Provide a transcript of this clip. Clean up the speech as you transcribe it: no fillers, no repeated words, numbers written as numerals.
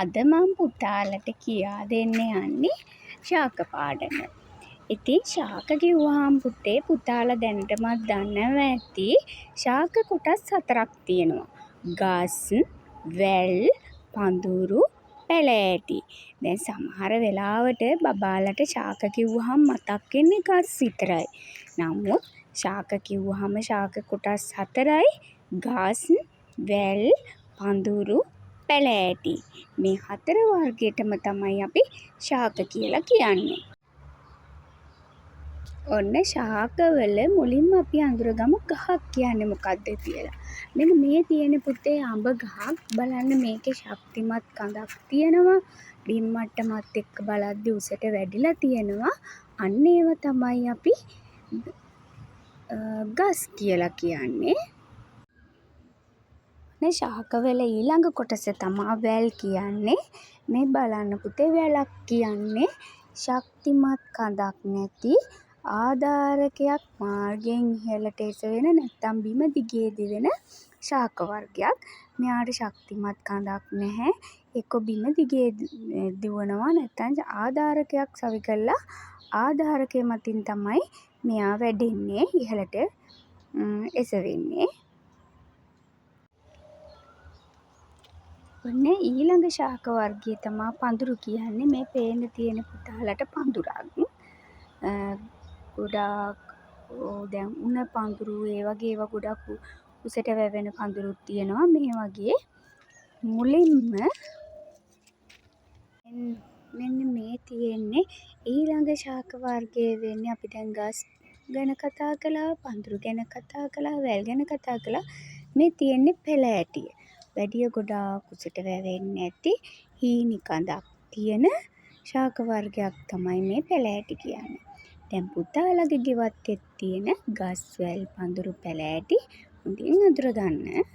අද මම පුතාලට කියා දෙන්න යන්නේ ශාක පාඩම. ඉතින් ශාක කිව්වහම පුතාලා දැනටමත් දන්නවා ඇති ශාක කොටස් 4ක් තියෙනවා. ගස්, වැල්, පඳුරු, පැලෑටි. දැන් සමහර වෙලාවට බබාලට ශාක කිව්වහම මතක් වෙන්නේ ගස් විතරයි. නමුත් ශාක කිව්වහම ශාක කොටස් 4යි. ගස්, වැල්, පඳුරු, පැලෑටි. මේ 4 වර්ගයටම තමයි අපි ශාක කියලා කියන්නේ. ඔන්න ශාකවල මුලින්ම අපි අඳුරගමු ගහක් කියන්නේ මොකක්ද කියලා. මෙන්න මේ තියෙන පුතේ අඹ ගහක්. බලන්න මේකේ ශක්තිමත් කඳක් තියෙනවා. බිම් මට්ටමත් එක්ක බලද්දී උසට වැඩිලා තියෙනවා. අන්න ඒව තමයි අපි ගස් කියලා කියන්නේ. මේ ශාකවල ඊළඟ කොටස තමයි වැල් කියන්නේ. මේ බලන්න පුතේ වැලක් කියන්නේ ශක්තිමත් කඳක් නැති ආධාරකයක් මාර්ගයෙන් ඉහළට එසවෙන නැත්නම් බිම දිගේ දිවෙන ශාක වර්ගයක්. මෙයාට ශක්තිමත් කඳක් නැහැ. එක්ක බිම දිගේ දිවනවා නැත්නම් ආධාරකයක් සවි කරලා ආධාරකය මතින් තමයි මෙයා වැඩෙන්නේ ඉහළට එසවෙන්නේ. ඔන්න ඊළඟ ශාක වර්ගය තමයි පඳුරු කියන්නේ. මේ පේන තියෙන පුතාලට පඳුරක්. ගොඩාක් දැන් උණ පඳුරු ඒ වගේ ඒවා ගොඩක් උසට වැවෙන පඳුරුත් තියෙනවා. මේ වගේ මුලින්ම මෙන්න මේ තියෙන්නේ ඊළඟ ශාක වර්ගය වෙන්නේ අපි දැන් ගස් ගැන කතා කළා, පඳුරු ගැන කතා කළා, වැල් ගැන කතා කළා. මේ තියෙන්නේ පැලෑටිය. වැඩිය ගොඩාක් උසට වැවෙන්නේ නැති හීනි කඳක් තියෙන ශාක වර්ගයක් තමයි මේ පැලෑටි කියන්නේ. දැන් පුතාලගේ ගෙවත්තේ තියෙන ගස්, වැල්, පඳුරු, පැලෑටි හොඳින් අඳුර ගන්න.